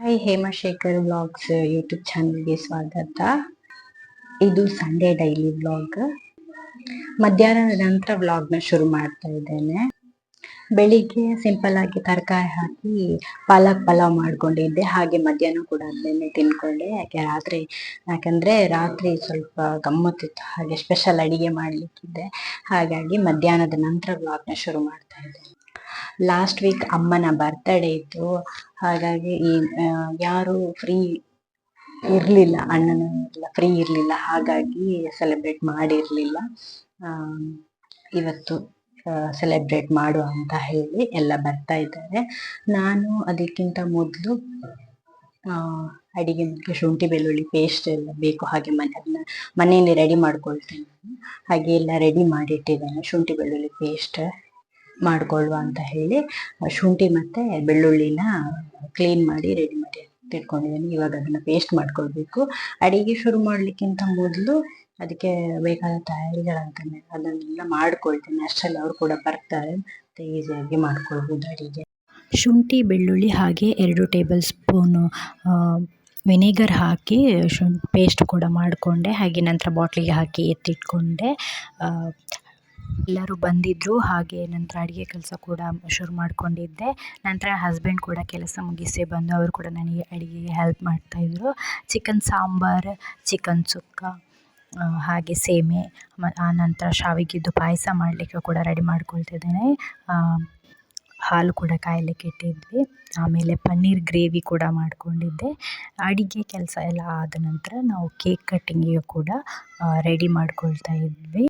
Hi ಹೇಮಶೇಖರ್ vlogs YouTube ಚಾನಲ್ಗೆ ಸ್ವಾಗತ. ಇದು ಸಂಡೇ ಡೈಲಿ ವ್ಲಾಗ್. ಮಧ್ಯಾಹ್ನದ ನಂತರ ವ್ಲಾಗ್ನ ಶುರು ಮಾಡ್ತಾ ಇದ್ದೇನೆ. ಬೆಳಿಗ್ಗೆ ಸಿಂಪಲ್ ಆಗಿ ತರಕಾರಿ ಹಾಕಿ ಪಾಲಕ್ ಪಲಾವ್ ಮಾಡ್ಕೊಂಡಿದ್ದೆ. ಹಾಗೆ ಮಧ್ಯಾಹ್ನ ಕೂಡ ಅದನ್ನೇ ತಿನ್ಕೊಂಡೆ. ಯಾಕಂದ್ರೆ ರಾತ್ರಿ ಸ್ವಲ್ಪ ಗಮ್ಮತ್ತಿತ್ತು, ಹಾಗೆ ಸ್ಪೆಷಲ್ ಅಡಿಗೆ ಮಾಡ್ಲಿಕ್ಕಿದೆ. ಹಾಗಾಗಿ ಮಧ್ಯಾಹ್ನದ ನಂತರ ವ್ಲಾಗ್ನ ಶುರು ಮಾಡ್ತಾ ಇದ್ದೇನೆ. ಲಾಸ್ಟ್ ವೀಕ್ ಅಮ್ಮನ ಬರ್ತ್ಡೇ ಇತ್ತು, ಹಾಗಾಗಿ ಯಾರು ಫ್ರೀ ಇರಲಿಲ್ಲ, ಅಣ್ಣನೆಲ್ಲ ಫ್ರೀ ಇರಲಿಲ್ಲ, ಹಾಗಾಗಿ ಸೆಲೆಬ್ರೇಟ್ ಮಾಡಿರಲಿಲ್ಲ. ಇವತ್ತು ಸೆಲೆಬ್ರೇಟ್ ಮಾಡುವ ಅಂತ ಹೇಳಿ ಎಲ್ಲ ಬರ್ತಾ ಇದ್ದಾರೆ. ನಾನು ಅದಕ್ಕಿಂತ ಮೊದಲು ಅಡಿಗೆ ಮುಖ್ಯ ಶುಂಠಿ ಬೆಳ್ಳುಳ್ಳಿ ಪೇಸ್ಟ್ ಎಲ್ಲ ಬೇಕು, ಹಾಗೆ ಅದನ್ನ ಮನೆಯಲ್ಲಿ ರೆಡಿ ಮಾಡ್ಕೊಳ್ತೇನೆ. ಹಾಗೆ ಎಲ್ಲ ರೆಡಿ ಮಾಡಿಟ್ಟಿದ್ದೇನೆ. ಶುಂಠಿ ಬೆಳ್ಳುಳ್ಳಿ ಪೇಸ್ಟ್ ಮಾಡ್ಕೊಳ್ಳುವ ಅಂತ ಹೇಳಿ ಶುಂಠಿ ಮತ್ತೆ ಬೆಳ್ಳುಳ್ಳಿನ ಕ್ಲೀನ್ ಮಾಡಿ ರೆಡಿ ಮಾಡಿ ಇಟ್ಕೊಂಡಿದ್ದೀನಿ. ಇವಾಗ ಅದನ್ನ ಪೇಸ್ಟ್ ಮಾಡ್ಕೊಳ್ಬೇಕು. ಅಡಿಗೆ ಶುರು ಮಾಡ್ಲಿಕ್ಕಿಂತ ಮೊದಲು ಅದಕ್ಕೆ ಬೇಕಾದ ತಯಾರಿಗಳಂತಾನೆ ಅದನ್ನೆಲ್ಲ ಮಾಡ್ಕೊಳ್ತೀನಿ. ಅಷ್ಟರಲ್ಲಿ ಅವ್ರು ಕೂಡ ಬರ್ತಾರೆ, ಮತ್ತೆ ಈಸಿಯಾಗಿ ಮಾಡ್ಕೊಳ್ಬೋದು ಅಡಿಗೆ. ಶುಂಠಿ ಬೆಳ್ಳುಳ್ಳಿ ಹಾಗೆ 2 ಟೇಬಲ್ ಸ್ಪೂನು ವಿನೆಗರ್ ಹಾಕಿ ಪೇಸ್ಟ್ ಕೂಡ ಮಾಡಿಕೊಂಡೆ. ಹಾಗೆ ನಂತರ ಬಾಟ್ಲಿಗೆ ಹಾಕಿ ಎತ್ತಿಟ್ಕೊಂಡೆ. ಎಲ್ಲರೂ ಬಂದಿದ್ದರು, ಹಾಗೆ ನಂತರ ಅಡುಗೆ ಕೆಲಸ ಕೂಡ ಶುರು ಮಾಡಿಕೊಂಡಿದ್ದೆ. ನಂತರ ಹಸ್ಬೆಂಡ್ ಕೂಡ ಕೆಲಸ ಮುಗಿಸಿ ಬಂದು ಅವರು ಕೂಡ ನನಗೆ ಅಡುಗೆಗೆ ಹೆಲ್ಪ್ ಮಾಡ್ತಾಯಿದ್ರು. ಚಿಕನ್ ಸಾಂಬಾರು, ಚಿಕನ್ ಸುಕ್ಕ, ಹಾಗೆ ಸೇಮೆ, ಆನಂತರ ಶಾವಿಗೆದ್ದು ಪಾಯಸ ಮಾಡಲಿಕ್ಕೆ ಕೂಡ ರೆಡಿ ಮಾಡ್ಕೊಳ್ತಿದ್ದೇನೆ. ಹಾಲು ಕೂಡ ಕಾಯಲಿಕ್ಕೆ ಇಟ್ಟಿದ್ವಿ. ಆಮೇಲೆ ಪನ್ನೀರ್ ಗ್ರೇವಿ ಕೂಡ ಮಾಡಿಕೊಂಡಿದ್ದೆ. ಅಡುಗೆ ಕೆಲಸ ಎಲ್ಲ ಆದ ನಂತರ ನಾವು ಕೇಕ್ ಕಟ್ಟಿಂಗಿಗೆ ಕೂಡ ರೆಡಿ ಮಾಡ್ಕೊಳ್ತಾ ಇದ್ವಿ.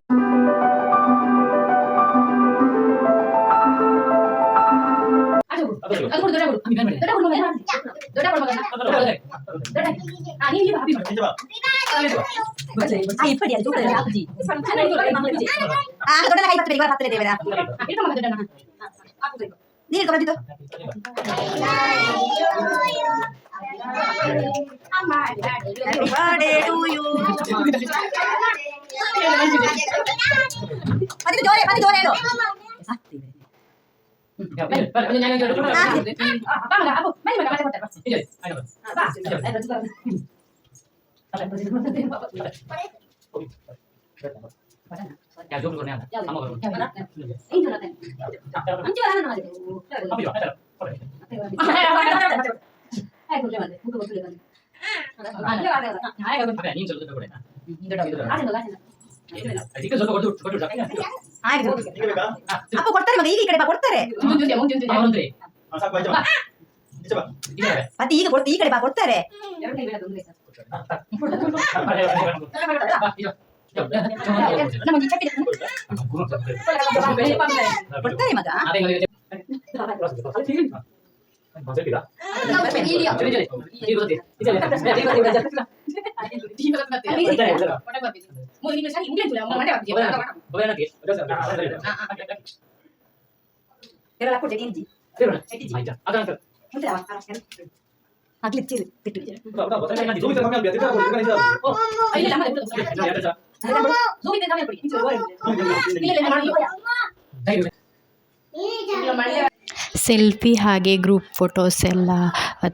ಸೆಲ್ಫಿ ಹಾಗೆ ಗ್ರೂಪ್ ಫೋಟೋಸ್ ಎಲ್ಲ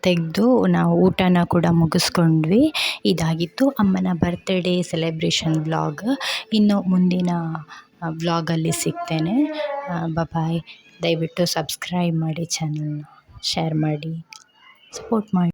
ತೆಗೆದು ನಾವು ಊಟನ ಕೂಡ ಮುಗಿಸ್ಕೊಂಡ್ವಿ. ಇದಾಗಿತ್ತು ಅಮ್ಮನ ಬರ್ತ್ಡೇ ಸೆಲೆಬ್ರೇಷನ್ ವ್ಲಾಗ್. ಇನ್ನು ಮುಂದಿನ ವ್ಲಾಗಲ್ಲಿ ಸಿಗ್ತೇನೆ. ಬಾಯ್. ದಯವಿಟ್ಟು ಸಬ್ಸ್ಕ್ರೈಬ್ ಮಾಡಿ, ಚಾನಲ್ನ ಶೇರ್ ಮಾಡಿ, ಸಪೋರ್ಟ್ ಮಾಡಿ.